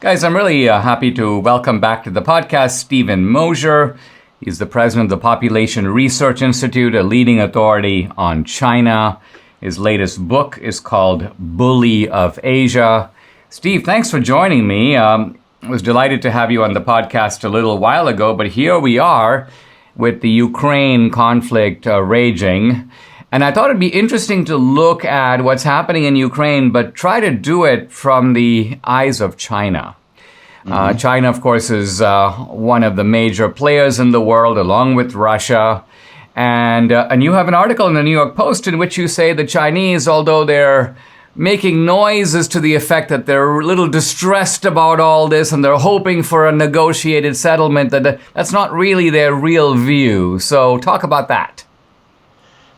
Guys, I'm really happy to welcome back to the podcast Steven Mosher. He's the president of the Population Research Institute, a leading authority on China. His latest book is called Bully of Asia. Steve, thanks for joining me. I was delighted to have you on the podcast a little while ago, but here we are with the Ukraine conflict raging. And I thought it'd be interesting to look at what's happening in Ukraine, but try to do it from the eyes of China. China, of course, is one of the major players in the world, along with Russia. And you have an article in the New York Post in which you say the Chinese, although they're making noises to the effect that they're a little distressed about all this and they're hoping for a negotiated settlement, that's not really their real view. So talk about that.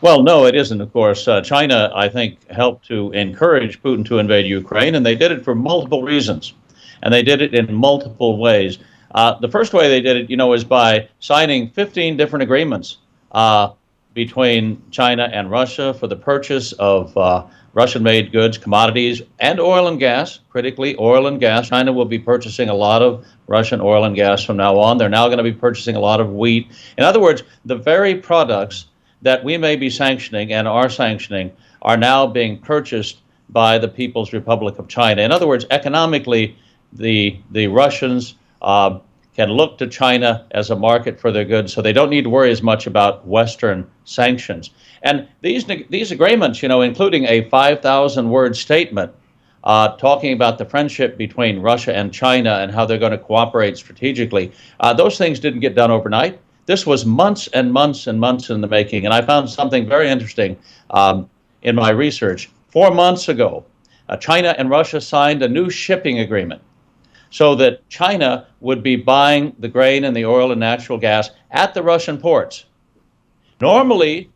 Well, no, it isn't, of course. China, I think, helped to encourage Putin to invade Ukraine, and they did it for multiple reasons. And they did it in multiple ways. The first way they did it, is by signing 15 different agreements between China and Russia for the purchase of Russian-made goods, commodities, and oil and gas, critically oil and gas. China will be purchasing a lot of Russian oil and gas from now on. They're now going to be purchasing a lot of wheat. In other words, the very products that we may be sanctioning and are sanctioning are now being purchased by the People's Republic of China. In other words, economically, the Russians can look to China as a market for their goods, so they don't need to worry as much about Western sanctions. And these agreements, including a 5,000-word statement talking about the friendship between Russia and China and how they're going to cooperate strategically, those things didn't get done overnight. This was months and months and months in the making, and I found something very interesting in my research. 4 months ago, China and Russia signed a new shipping agreement so that China would be buying the grain and the oil and natural gas at the Russian ports. Normally,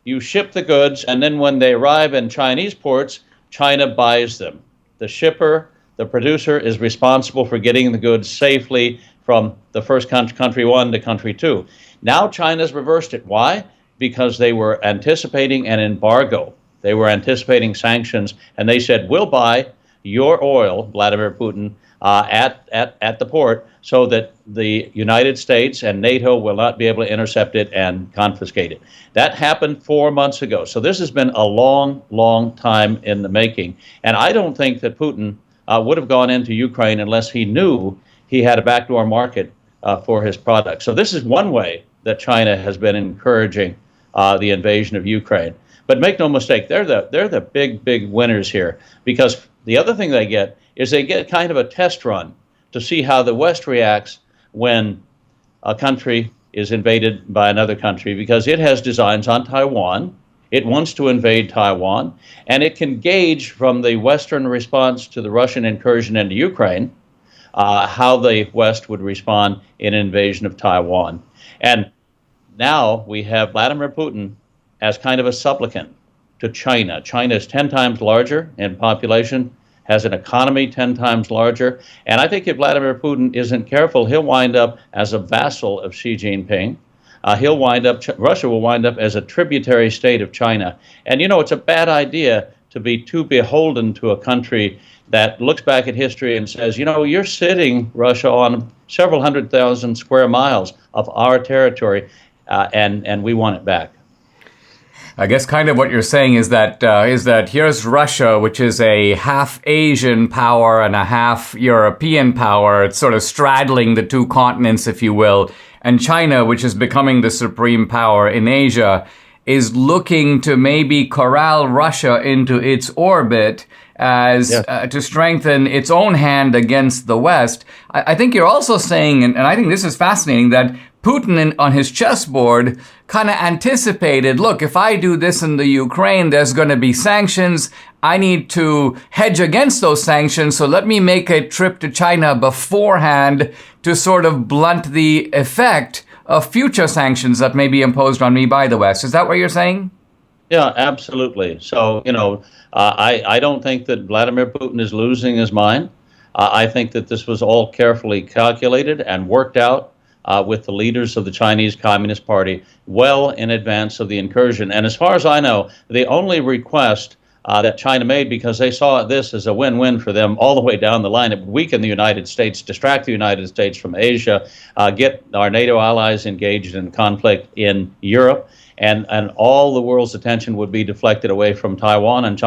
you ship the goods, and then when they arrive in Chinese ports, China buys them. The shipper, the producer, is responsible for getting the goods safely from the first country one to country two. Now China's reversed it. Why? Because they were anticipating an embargo. They were anticipating sanctions, and they said, we'll buy your oil, Vladimir Putin, at the port so that the United States and NATO will not be able to intercept it and confiscate it. That happened 4 months ago. So this has been a long, long time in the making. And I don't think that Putin would have gone into Ukraine unless he knew he had a backdoor market for his products. So this is one way that China has been encouraging the invasion of Ukraine. But make no mistake, they're the big winners here, because the other thing they get is they get kind of a test run to see how the West reacts when a country is invaded by another country, because it has designs on Taiwan. It wants to invade Taiwan, and it can gauge from the Western response to the Russian incursion into Ukraine how the West would respond in an invasion of Taiwan. And now we have Vladimir Putin as kind of a supplicant to China. China is 10 times larger in population, has an economy 10 times larger. And I think if Vladimir Putin isn't careful, he'll wind up as a vassal of Xi Jinping. Russia will wind up as a tributary state of China. And it's a bad idea to be too beholden to a country that looks back at history and says, you're sitting, Russia, on several 100,000 square miles of our territory, and we want it back. I guess kind of what you're saying is that here's Russia, which is a half Asian power and a half European power. It's sort of straddling the two continents, if you will. And China, which is becoming the supreme power in Asia, is looking to maybe corral Russia into its orbit as to strengthen its own hand against the West. I think you're also saying, and I think this is fascinating, that Putin on his chessboard kind of anticipated, look, if I do this in the Ukraine, there's going to be sanctions. I need to hedge against those sanctions, so let me make a trip to China beforehand to sort of blunt the effect of future sanctions that may be imposed on me by the West. Is that what you're saying? Yeah, absolutely. So, I don't think that Vladimir Putin is losing his mind. I think that this was all carefully calculated and worked out with the leaders of the Chinese Communist Party well in advance of the incursion. And as far as I know, the only request that China made because they saw this as a win-win for them all the way down the line. It would weaken the United States, distract the United States from Asia, get our NATO allies engaged in conflict in Europe, and all the world's attention would be deflected away from Taiwan and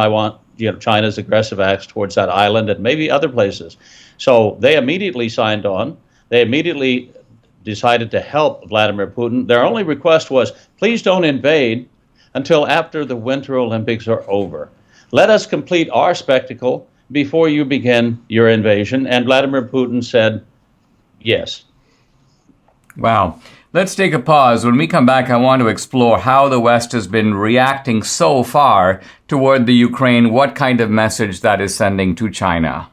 China's aggressive acts towards that island and maybe other places. So they immediately signed on. They immediately decided to help Vladimir Putin. Their only request was, please don't invade until after the Winter Olympics are over. Let us complete our spectacle before you begin your invasion. And Vladimir Putin said, yes. Wow. Let's take a pause. When we come back, I want to explore how the West has been reacting so far toward the Ukraine, what kind of message that is sending to China.